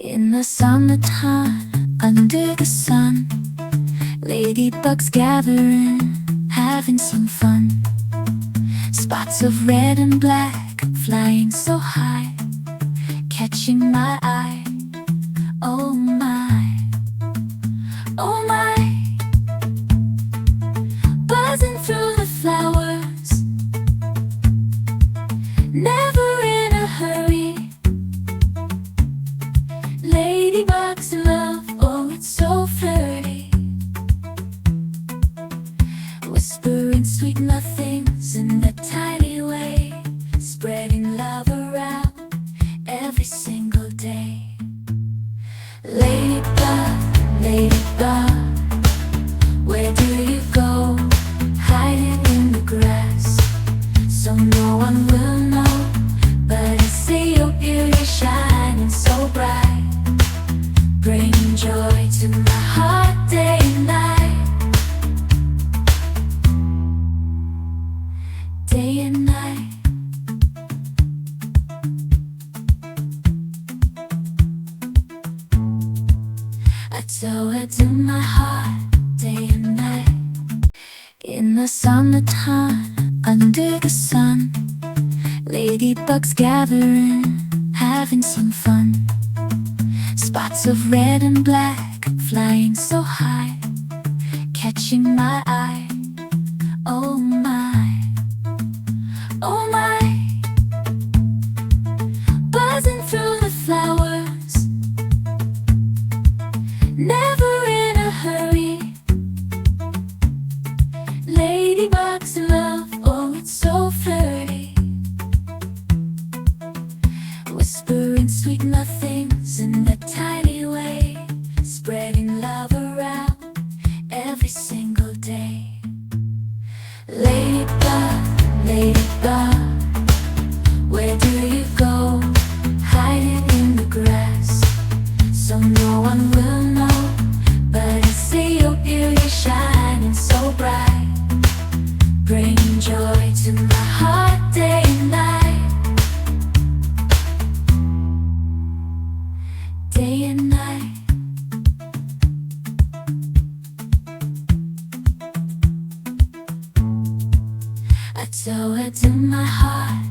In the summertime, under the sun, ladybugs gathering, having some fun. Spots of red and black, flying so high, catching my eye. Oh my, oh my, buzzing through the flowers, never in a hurry. Ladybugs in love, oh it's so flirty, whispering sweet nothings in that tiny way, spreading love around every single day. Ladybug, ladybug, where do you go? Hiding in the grass, so no one will know. But I see your beauty shining so bright, bringing joy to my heart day and night. Day and night. I tell it to my heart day and night. In the summertime, under the sun, ladybugs gathering, having some fun. Spots of red and black, flying so high, catching my eye. Oh my, oh my, buzzing through the flowers, never in a hurry. Ladybugs in love, oh it's so flirty, whispering sweet nothings in that tiny way, spreading love around every single day. Ladybug, ladybug, where do you go? Hiding in the grass, so no one will know. But I see your beauty shining so bright, bringing joy to my heart day and night. Day and night. I tell it to my heart